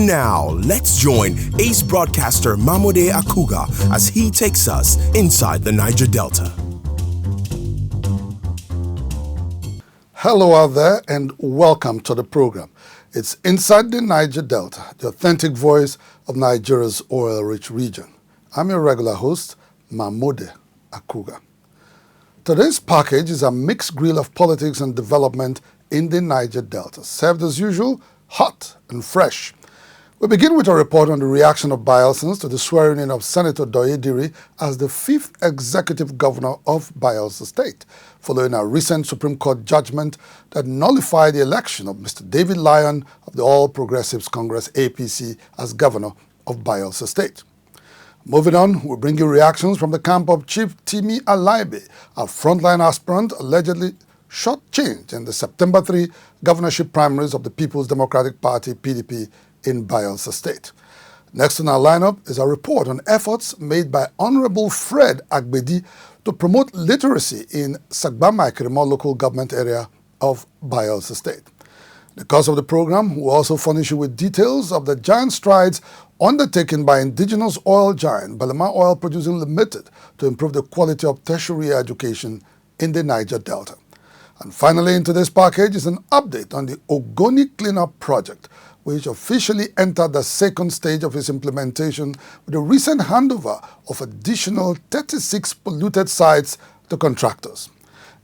And now, let's join ace broadcaster Mamode Akugha as he takes us inside the Niger Delta. Hello out there and welcome to the program. It's Inside the Niger Delta, the authentic voice of Nigeria's oil-rich region. I'm your regular host, Mamode Akugha. Today's package is a mixed grill of politics and development in the Niger Delta, served as usual, hot and fresh. We begin with a report on the reaction of Bayelsans to the swearing-in of Senator Douye Diri as the 5th executive governor of Bayelsa State, following a recent Supreme Court judgment that nullified the election of Mr. David Lyon of the All Progressives Congress APC as governor of Bayelsa State. Moving on, we bring you reactions from the camp of Chief Timi Alaibe, a frontline aspirant allegedly shortchanged in the September 3 governorship primaries of the People's Democratic Party PDP in Bayelsa State. Next on our lineup is a report on efforts made by Honorable Fred Agbedi to promote literacy in Sagbama-Ikirimo local government area of Bayelsa State. In the course of the program, we'll also furnish you with details of the giant strides undertaken by indigenous oil giant Belemaoil Producing Limited to improve the quality of tertiary education in the Niger Delta. And finally, in today's package is an update on the Ogoni Clean-Up project, which officially entered the second stage of its implementation with the recent handover of additional 36 polluted sites to contractors.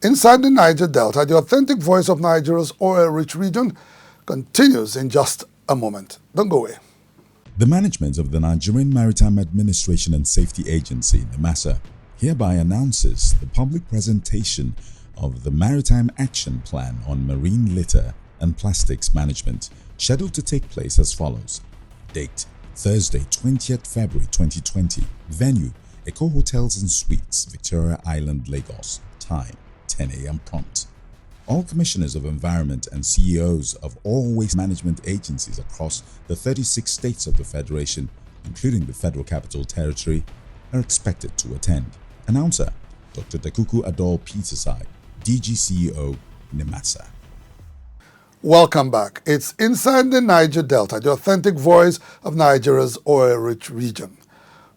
Inside the Niger Delta, the authentic voice of Nigeria's oil-rich region continues in just a moment. Don't go away. The management of the Nigerian Maritime Administration and Safety Agency, NIMASA, hereby announces the public presentation of the Maritime Action Plan on Marine Litter and Plastics Management, scheduled to take place as follows. Date, Thursday, 20th February 2020. Venue, Eco Hotels and Suites, Victoria Island, Lagos. Time, 10 a.m. prompt. All commissioners of environment and CEOs of all waste management agencies across the 36 states of the Federation, including the Federal Capital Territory, are expected to attend. Announcer, Dr. Dakuku Adol Petersai, DG-CEO, NIMASA. Welcome back. It's Inside the Niger Delta, the authentic voice of Nigeria's oil-rich region.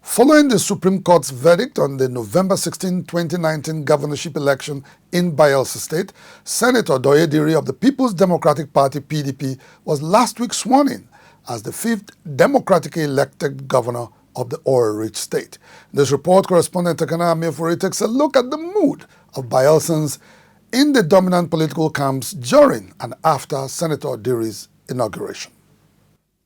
Following the Supreme Court's verdict on the November 16, 2019 governorship election in Bayelsa State, Senator Douye Diri of the People's Democratic Party PDP was last week sworn in as the 5th democratically elected governor of the oil-rich state. In this report, correspondent Takana Amefori takes a look at the mood of Bayelsans in the dominant political camps during and after Senator Diri's inauguration.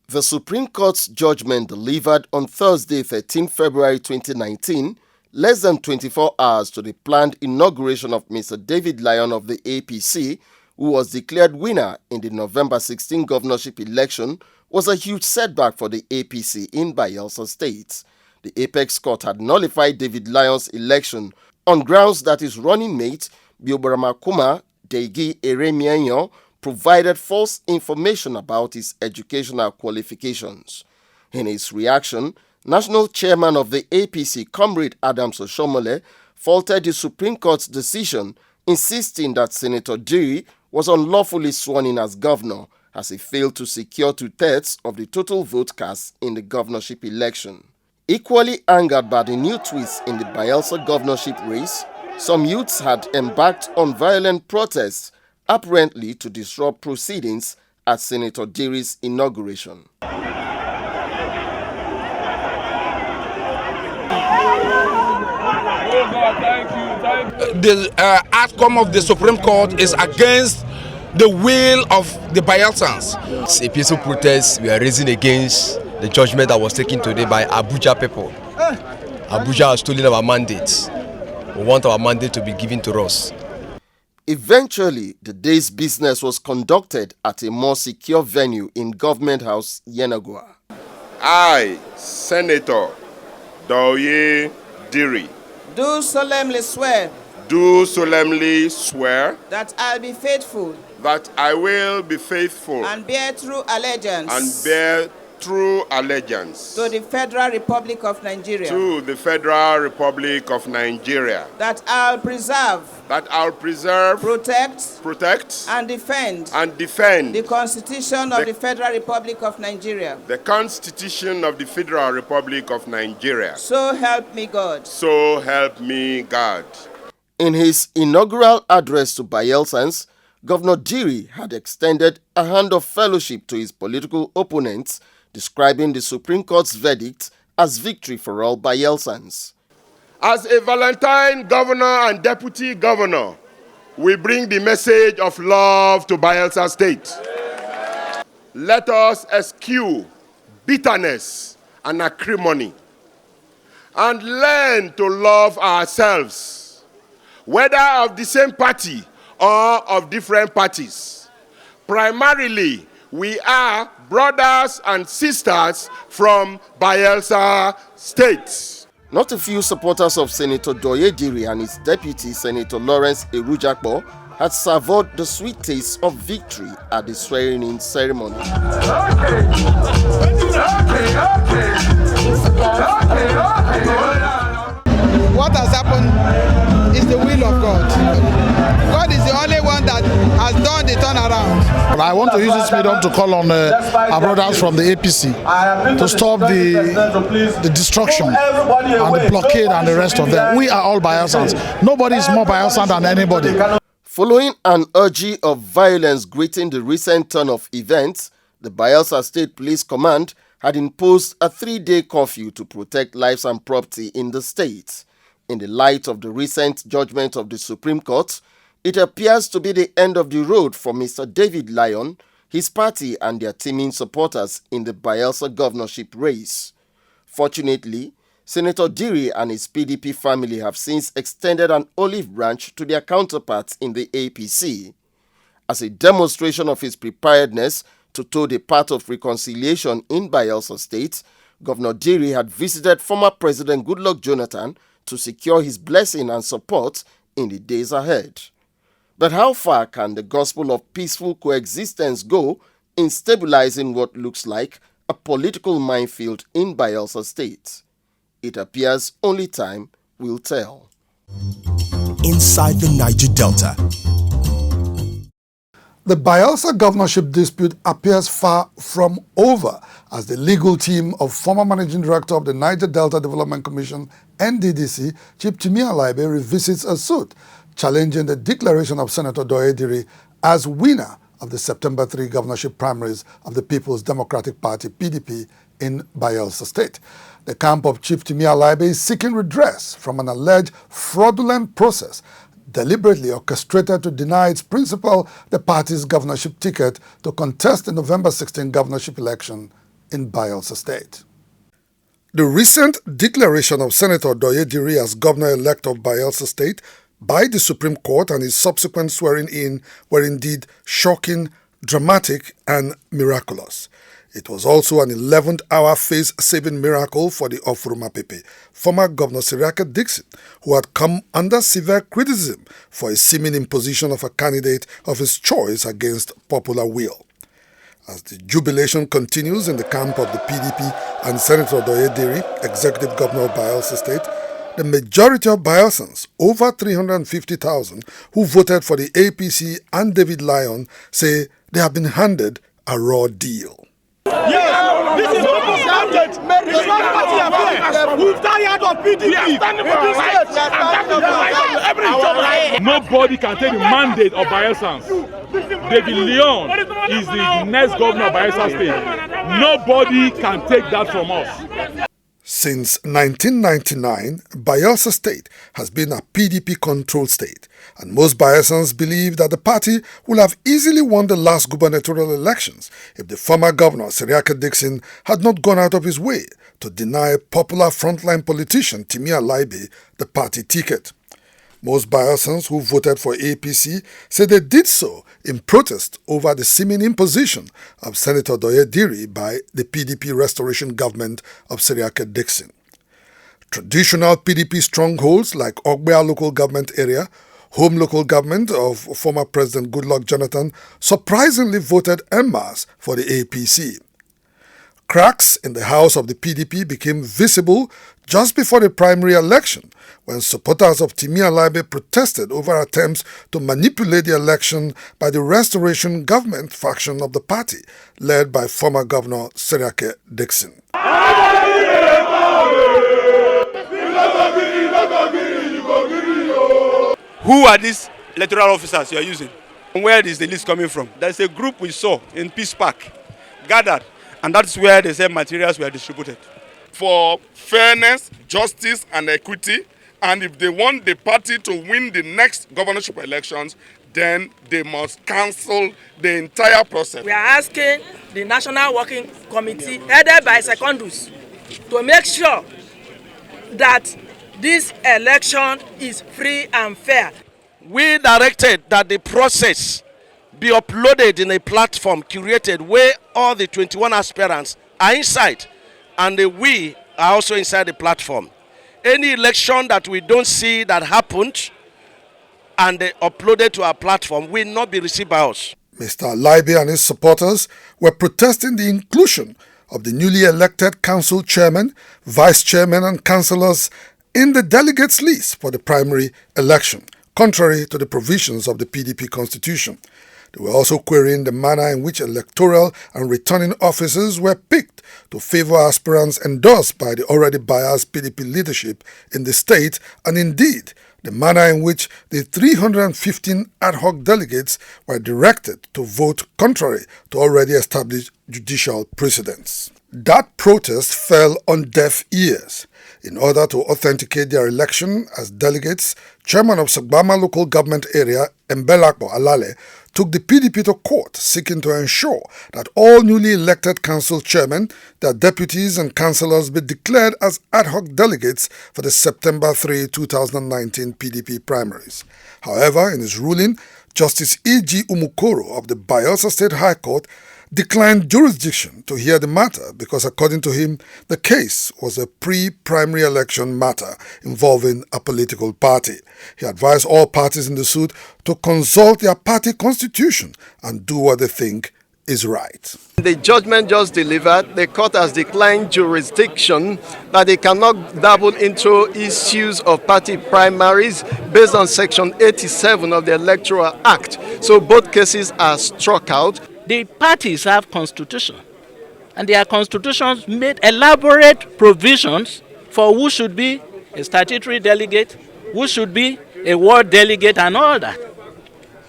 The Supreme Court's judgment delivered on Thursday, 13 February 2019, less than 24 hours to the planned inauguration of Mr. David Lyon of the APC, who was declared winner in the November 16 governorship election, was a huge setback for the APC in Bayelsa State. The Apex Court had nullified David Lyon's election on grounds that his running mate, Biobramakuma Degi Eremienyo, provided false information about his educational qualifications. In his reaction, National Chairman of the APC, Comrade Adams Oshomole, faulted the Supreme Court's decision, insisting that Senator Diri was unlawfully sworn in as governor, as he failed to secure 2/3 of the total vote cast in the governorship election. Equally angered by the new twist in the Bayelsa governorship race, some youths had embarked on violent protests, apparently to disrupt proceedings at Senator Diri's inauguration. The outcome of the Supreme Court is against the will of the Bayelsans. It's a peaceful protest. We are raising against the judgment that was taken today by Abuja people. Abuja has stolen our mandates. We want our mandate to be given to us. Eventually, the day's business was conducted at a more secure venue in Government House, Yenagoa. I, Senator Douye Diri, do solemnly swear that I'll be faithful I will be faithful and bear true allegiance true allegiance to the Federal Republic of Nigeria, to the Federal Republic of Nigeria, that I'll preserve, protect, and defend the Constitution of the Federal Republic of Nigeria. The Constitution of the Federal Republic of Nigeria. So help me God. So help me God. In his inaugural address to Bayelsans, Governor Diri had extended a hand of fellowship to his political opponents, describing the Supreme Court's verdict as victory for all Bayelsans. As a Valentine governor and deputy governor, we bring the message of love to Bayelsa State. Let us eschew bitterness and acrimony and learn to love ourselves, whether of the same party or of different parties. Primarily, we are brothers and sisters from Bayelsa State. Not a few supporters of Senator Douye Diri and his deputy, Senator Lawrence Erujakpo, had savored the sweet taste of victory at the swearing-in ceremony. What has happened is the will of God. God is the only one that has done the turnaround. I want to use this medium to call on our brothers from the APC to stop the destruction and the blockade and the rest of them. We are all Bayelsans. Nobody is more Bayelsan than anybody. Following an orgy of violence greeting the recent turn of events, the Bayelsa State Police Command had imposed a 3-day curfew to protect lives and property in the state. In the light of the recent judgment of the Supreme Court, it appears to be the end of the road for Mr. David Lyon, his party and their teaming supporters in the Bayelsa governorship race. Fortunately, Senator Diri and his PDP family have since extended an olive branch to their counterparts in the APC. As a demonstration of his preparedness to toe the path of reconciliation in Bayelsa State, Governor Diri had visited former President Goodluck Jonathan to secure his blessing and support in the days ahead. But how far can the gospel of peaceful coexistence go in stabilizing what looks like a political minefield in Bayelsa State? It appears only time will tell. Inside the Niger Delta. The Bayelsa governorship dispute appears far from over as the legal team of former Managing Director of the Niger Delta Development Commission, NDDC, Chief Timi Alaibe, revisits a suit challenging the declaration of Senator Douye Diri as winner of the September 3 governorship primaries of the People's Democratic Party, PDP, in Bayelsa State. The camp of Chief Timi Alaibe is seeking redress from an alleged fraudulent process deliberately orchestrated to deny its principal the party's governorship ticket to contest the November 16 governorship election in Bayelsa State. The recent declaration of Senator Douye Diri as governor-elect of Bayelsa State by the Supreme Court and his subsequent swearing-in were indeed shocking, dramatic, and miraculous. It was also an 11th-hour face-saving miracle for the Ofurumapepe, former Governor Seriake Dixon, who had come under severe criticism for a seeming imposition of a candidate of his choice against popular will. As the jubilation continues in the camp of the PDP and Senator Douye Diri, Executive Governor of Bayelsa State, the majority of Bayelsans, over 350,000, who voted for the APC and David Lyon, say they have been handed a raw deal. Yes, this is not a standard. It's not party affair. We've tired of PDP. We are standing for our rights. Nobody can take the mandate of Bayelsans. David Lyon is the next governor of Bayelsa State. Nobody can take that from us. Since 1999, Bayelsa State has been a PDP-controlled state, and most Bayelsans believe that the party will have easily won the last gubernatorial elections if the former governor, Seriake Dixon, had not gone out of his way to deny popular frontline politician Timi Alaibe the party ticket. Most Bayelsans who voted for APC say they did so in protest over the seeming imposition of Senator Douye Diri by the PDP restoration government of Seriake Dixon. Traditional PDP strongholds like Ogoni local government area, home local government of former President Goodluck Jonathan, surprisingly voted en masse for the APC. Cracks in the house of the PDP became visible just before the primary election, when supporters of Timi Alaibe protested over attempts to manipulate the election by the restoration government faction of the party, led by former Governor Seriake Dixon. Who are these electoral officers you are using? Where is the list coming from? There's a group we saw in Peace Park gathered, and that's where the same materials were distributed. For fairness, justice, and equity, and if they want the party to win the next governorship elections, then they must cancel the entire process. We are asking the National Working Committee, headed by Secondus, to make sure that this election is free and fair. We directed that the process be uploaded in a platform curated where all the 21 aspirants are inside, and we are also inside the platform. Any election that we don't see that happened and they uploaded to our platform will not be received by us. Mr. Alaibe and his supporters were protesting the inclusion of the newly elected council chairman, vice chairman, and councillors in the delegates list for the primary election, contrary to the provisions of the PDP constitution. They were also querying the manner in which electoral and returning officers were picked to favor aspirants endorsed by the already biased PDP leadership in the state, and indeed the manner in which the 315 ad hoc delegates were directed to vote contrary to already established judicial precedents. That protest fell on deaf ears. In order to authenticate their election as delegates, Chairman of Sagbama Local Government Area, Mbelakbo Alale, took the PDP to court, seeking to ensure that all newly elected council chairmen, their deputies and councillors be declared as ad hoc delegates for the September 3, 2019 PDP primaries. However, in his ruling, Justice E.G. Umukoro of the Bayelsa State High Court declined jurisdiction to hear the matter because, according to him, the case was a pre-primary election matter involving a political party. He advised all parties in the suit to consult their party constitution and do what they think is right. The judgment just delivered, the court has declined jurisdiction that they cannot dabble into issues of party primaries based on Section 87 of the Electoral Act. So both cases are struck out. The parties have constitution, and their constitutions made elaborate provisions for who should be a statutory delegate, who should be a ward delegate, and all that.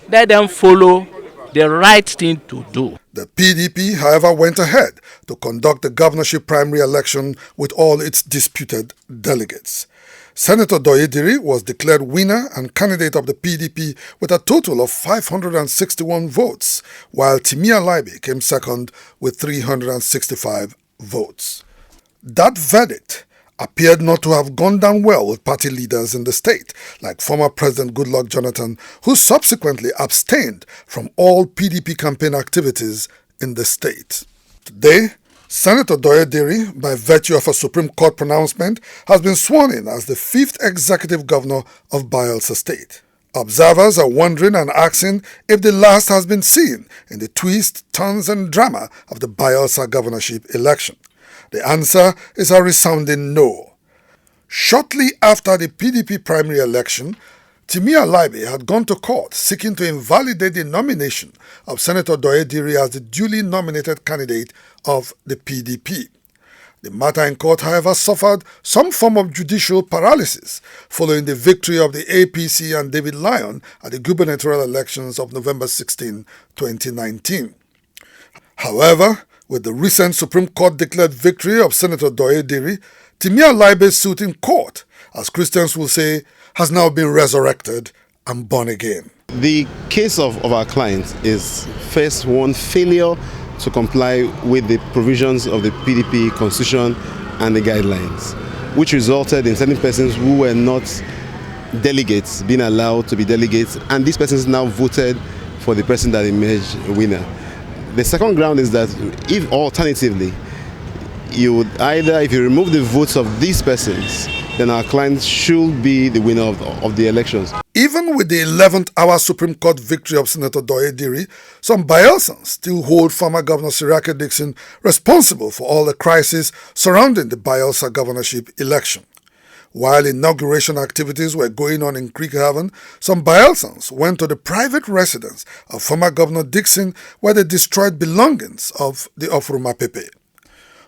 Let them follow the right thing to do. The PDP, however, went ahead to conduct the governorship primary election with all its disputed delegates. Senator Douye Diri was declared winner and candidate of the PDP with a total of 561 votes, while Timi Alaibe came second with 365 votes. That verdict appeared not to have gone down well with party leaders in the state, like former President Goodluck Jonathan, who subsequently abstained from all PDP campaign activities in the state. Today, Senator Douye Diri, by virtue of a Supreme Court pronouncement, has been sworn in as the 5th executive governor of Bayelsa State. Observers are wondering and asking if the last has been seen in the twists, turns and drama of the Bayelsa governorship election. The answer is a resounding no. Shortly after the PDP primary election, Timi Alaibe had gone to court seeking to invalidate the nomination of Senator Douye Diri as the duly nominated candidate of the PDP. The matter in court, however, suffered some form of judicial paralysis following the victory of the APC and David Lyon at the gubernatorial elections of November 16, 2019. However, with the recent Supreme Court declared victory of Senator Douye Diri, Timi Alaibe's suit in court, as Christians will say, has now been resurrected and born again. The case of our client is first one failure to comply with the provisions of the PDP constitution and the guidelines, which resulted in certain persons who were not delegates being allowed to be delegates, and these persons now voted for the person that emerged a winner. The second ground is that if alternatively you would either, if you remove the votes of these persons, then our client should be the winner of the elections. Even with the 11th hour Supreme Court victory of Senator Douye Diri, some Bayelsans still hold former Governor Siraki Dixon responsible for all the crises surrounding the Bayelsa governorship election. While inauguration activities were going on in Creekhaven, some Bayelsans went to the private residence of former Governor Dixon where they destroyed belongings of the Ofuruma Pepe.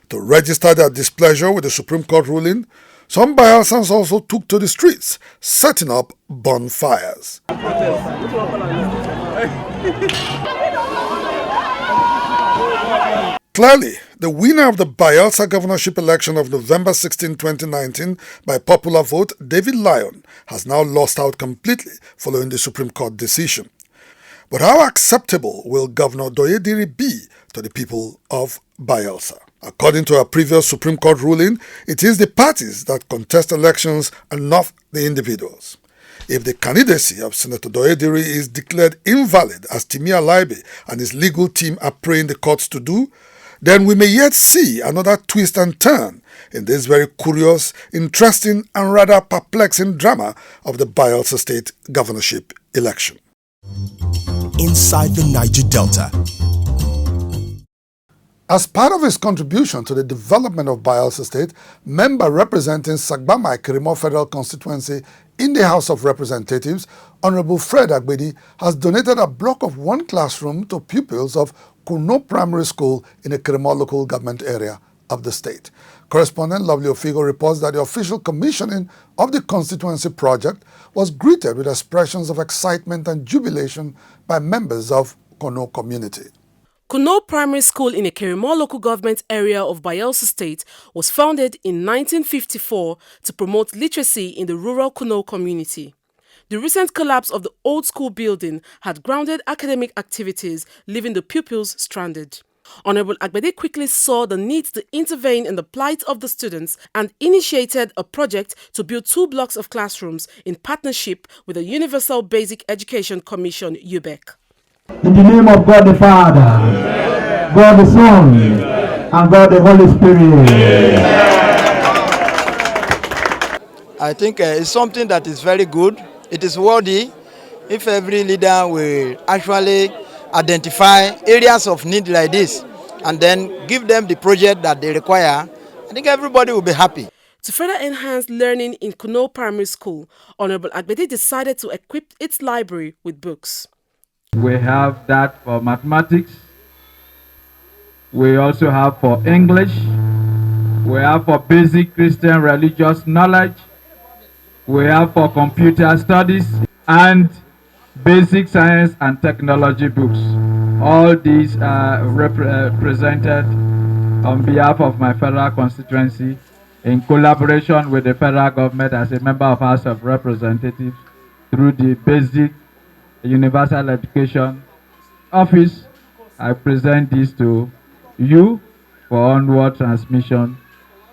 To register their displeasure with the Supreme Court ruling, some Bayelsans also took to the streets, setting up bonfires. Clearly, the winner of the Bayelsa governorship election of November 16, 2019 by popular vote, David Lyon, has now lost out completely following the Supreme Court decision. But how acceptable will Governor Douye Diri be to the people of Bayelsa? According to a previous Supreme Court ruling, it is the parties that contest elections and not the individuals. If the candidacy of Senator Douye Diri is declared invalid, as Timi Alaibe and his legal team are praying the courts to do, then we may yet see another twist and turn in this very curious, interesting and rather perplexing drama of the Bayelsa State governorship election. Inside the Niger Delta. As part of his contribution to the development of Bayelsa State, member representing Sagbama Ekirimo Federal Constituency in the House of Representatives, Honorable Fred Agbedi, has donated a block of one classroom to pupils of Kuno Primary School in the Ekirimo local government area of the state. Correspondent Lovely Ofigo reports that the official commissioning of the constituency project was greeted with expressions of excitement and jubilation by members of Kuno community. Kuno Primary School in the Ekirimo local government area of Bayelsa State was founded in 1954 to promote literacy in the rural Kuno community. The recent collapse of the old school building had grounded academic activities, leaving the pupils stranded. Honorable Agbedi quickly saw the need to intervene in the plight of the students and initiated a project to build 2 blocks of classrooms in partnership with the Universal Basic Education Commission, UBEC. In the name of God the Father, Amen. God the Son, Amen. And God the Holy Spirit. Amen. I think it's something that is very good. It is worthy if every leader will actually identify areas of need like this and then give them the project that they require. I think everybody will be happy. To further enhance learning in Kuno Primary School, Honorable Agbedi decided to equip its library with books. We have that for mathematics. We also have for English. We have for basic Christian religious knowledge. We have for computer studies and basic science and technology books. All these are represented on behalf of my federal constituency in collaboration with the federal government as a member of House of Representatives through the Basic Universal Education Office. I present this to you for onward transmission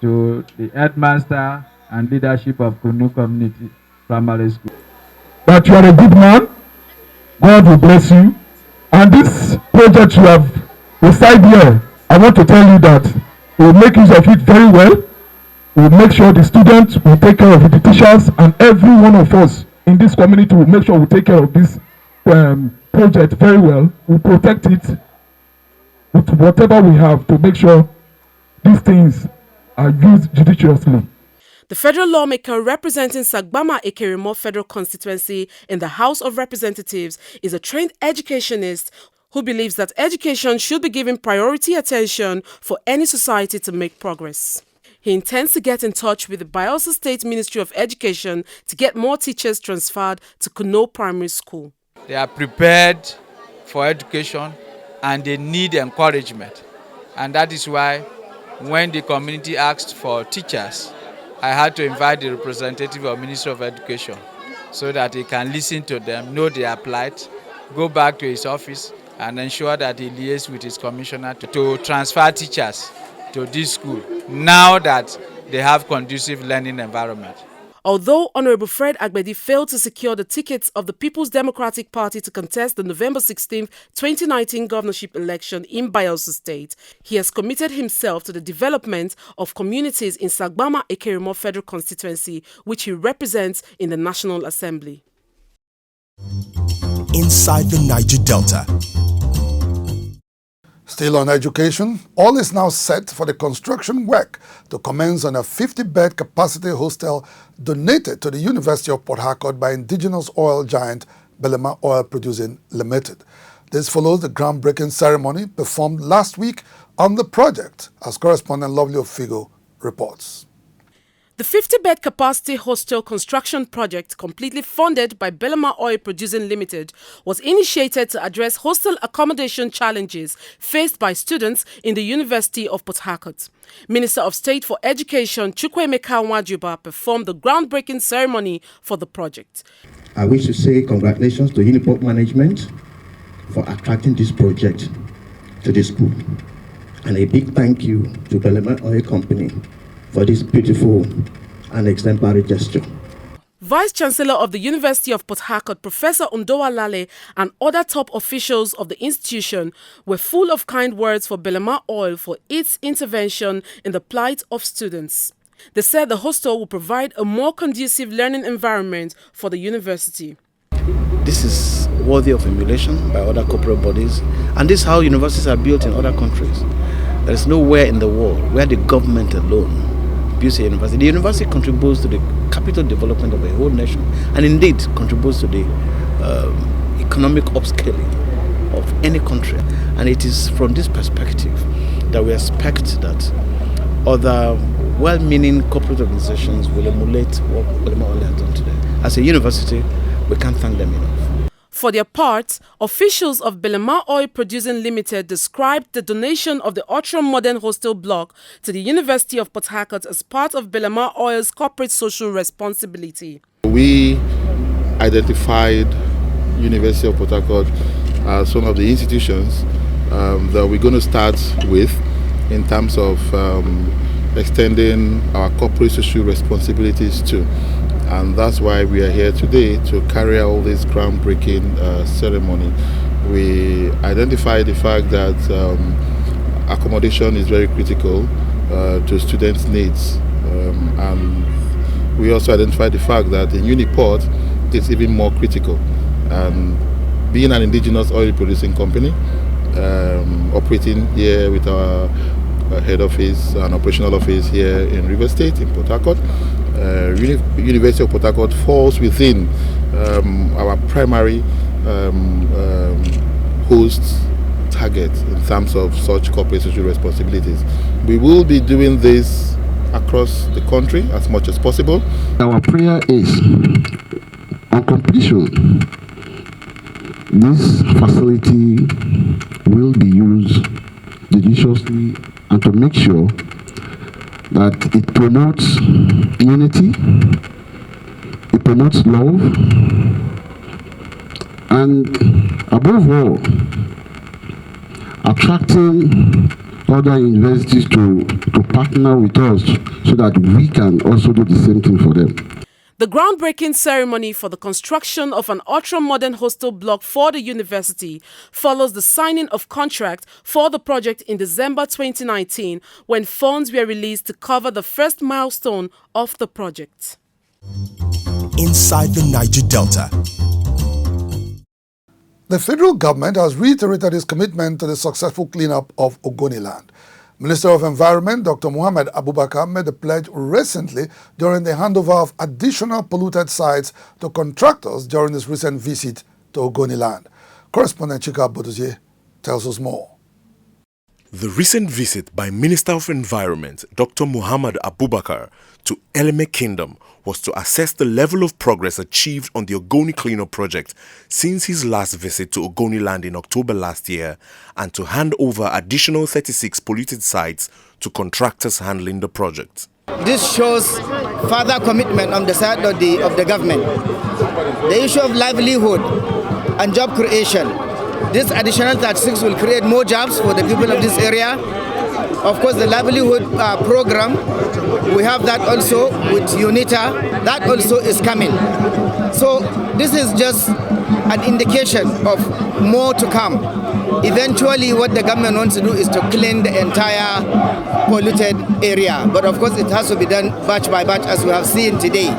to the headmaster and leadership of Kunu Community Primary School. That you are a good man, God will bless you. And this project you have beside here, I want to tell you that we will make use of it very well. We will make sure the students will take care of it, the teachers, and every one of us in this community will make sure we take care of this project very well. We'll protect it with whatever we have to make sure these things are used judiciously. The federal lawmaker representing Sagbama Ekirimo Federal Constituency in the House of Representatives is a trained educationist who believes that education should be given priority attention for any society to make progress. He intends to get in touch with the Bayelsa State Ministry of Education to get more teachers transferred to Kuno Primary School. They are prepared for education and they need encouragement. And that is why when the community asked for teachers, I had to invite the representative of Ministry of Education so that he can listen to them, know their plight, go back to his office and ensure that he liaises with his commissioner to transfer teachers to this school now that they have conducive learning environment. Although Honorable Fred Agbedi failed to secure the tickets of the People's Democratic Party to contest the November 16, 2019 governorship election in Bayelsa State, he has committed himself to the development of communities in Sagbama Ekirimo Federal Constituency, which he represents in the National Assembly. Inside the Niger Delta. Still on education, all is now set for the construction work to commence on a 50-bed capacity hostel donated to the University of Port Harcourt by indigenous oil giant Belemaoil Producing Limited. This follows the groundbreaking ceremony performed last week on the project, as correspondent Lovely Ofigo reports. The 50-bed capacity hostel construction project, completely funded by Belemaoil Producing Limited, was initiated to address hostel accommodation challenges faced by students in the University of Port Harcourt. Minister of State for Education Chukwuemeka Nwajuba performed the groundbreaking ceremony for the project. I wish to say congratulations to Uniport management for attracting this project to the school, and a big thank you to Belemaoil Company for this beautiful and exemplary gesture. Vice-Chancellor of the University of Port Harcourt, Professor Ndowalale, and other top officials of the institution were full of kind words for Belemaoil for its intervention in the plight of students. They said the hostel will provide a more conducive learning environment for the university. This is worthy of emulation by other corporate bodies, and this is how universities are built in other countries. There is nowhere in the world where the government alone builds a university. The university contributes to the capital development of a whole nation, and indeed contributes to the economic upscaling of any country. And it is from this perspective that we expect that other well-meaning corporate organizations will emulate what Belemaoil has done today. As a university, we can't thank them enough. For their part, officials of Belemaoil Producing Limited described the donation of the ultra-modern hostel block to the University of Port Harcourt as part of Belemaoil's corporate social responsibility. We identified University of Port Harcourt as one of the institutions that we're going to start with in terms of extending our corporate social responsibilities to. And that's why we are here today to carry out this groundbreaking ceremony. We identified the fact that accommodation is very critical to students' needs. And we also identified the fact that in Uniport, it's even more critical. And being an indigenous oil producing company, operating here with our head office and operational office here in River State, in Port Harcourt, University of Port Harcourt falls within our primary host target in terms of such corporate social responsibilities. We will be doing this across the country as much as possible. Our prayer is, on completion, this facility will be used judiciously and to make sure that it promotes unity, it promotes love, and above all, attracting other universities to partner with us so that we can also do the same thing for them. The groundbreaking ceremony for the construction of an ultra-modern hostel block for the university follows the signing of contract for the project in December 2019, when funds were released to cover the first milestone of the project. Inside the Niger Delta. The federal government has reiterated its commitment to the successful cleanup of Ogoni land. Minister of Environment Dr. Muhammad Abubakar made the pledge recently during the handover of additional polluted sites to contractors during his recent visit to Ogoni land. Correspondent Chika Boduzie tells us more. The recent visit by Minister of Environment Dr. Muhammad Abubakar to Eleme Kingdom was to assess the level of progress achieved on the Ogoni Clean-Up project since his last visit to Ogoni land in October last year, and to hand over additional 36 polluted sites to contractors handling the project. This shows further commitment on the side of the government. The issue of livelihood and job creation. This additional 36 will create more jobs for the people of this area. Of course, the livelihood program, we have that also with UNITA. That also is coming. So this is just an indication of more to come. Eventually, what the government wants to do is to clean the entire polluted area. But of course, it has to be done batch by batch, as we have seen today.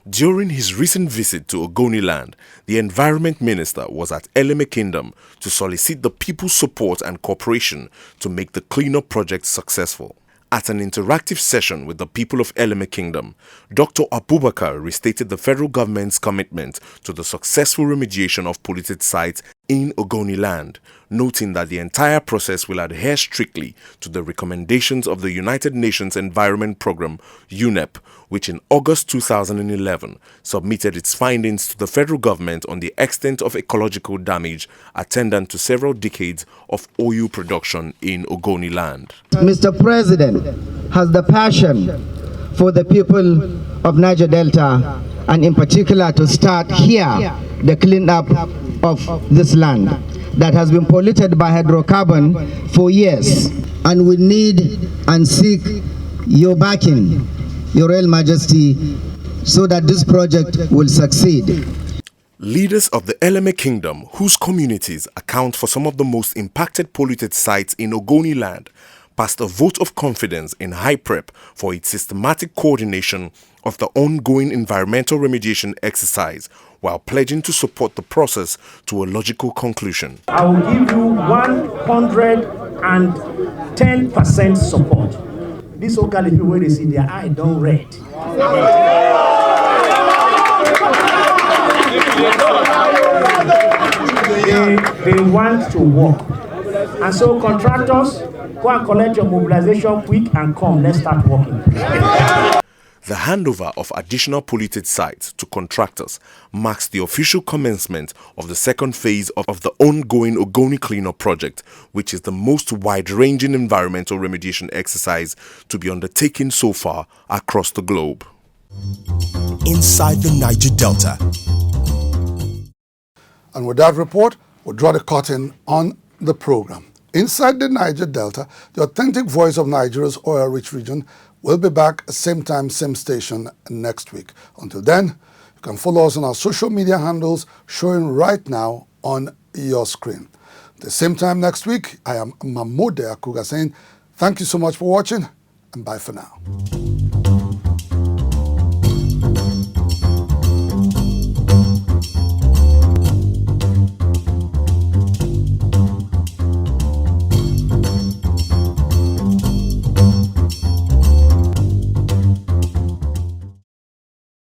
During his recent visit to Ogoni land, the Environment Minister was at Eleme Kingdom to solicit the people's support and cooperation to make the cleanup project successful. At an interactive session with the people of Eleme Kingdom, Dr. Abubakar restated the federal government's commitment to the successful remediation of polluted sites in Ogoni land, noting that the entire process will adhere strictly to the recommendations of the United Nations Environment Programme, UNEP, which in August 2011 submitted its findings to the federal government on the extent of ecological damage attendant to several decades of oil production in Ogoni land. Mr. President has the passion for the people of Niger Delta, and in particular to start here the cleanup of this land that has been polluted by hydrocarbon for years. And we need and seek your backing, Your Royal Majesty, so that this project will succeed. Leaders of the Eleme Kingdom, whose communities account for some of the most impacted polluted sites in Ogoni land, passed a vote of confidence in HYPREP for its systematic coordination of the ongoing environmental remediation exercise, while pledging to support the process to a logical conclusion. I will give you 110% support. This local people, when they see their eye don't red. They want to work. And so contractors, go and collect your mobilization quick and come, let's start working. The handover of additional polluted sites to contractors marks the official commencement of the second phase of the ongoing Ogoni Clean-Up project, which is the most wide-ranging environmental remediation exercise to be undertaken so far across the globe. Inside the Niger Delta. And with that report, we'll draw the curtain on the program. Inside the Niger Delta, the authentic voice of Nigeria's oil-rich region will be back same time, same station next week. Until then, you can follow us on our social media handles showing right now on your screen. The same time next week, I am Mamode Akugha saying thank you so much for watching and bye for now.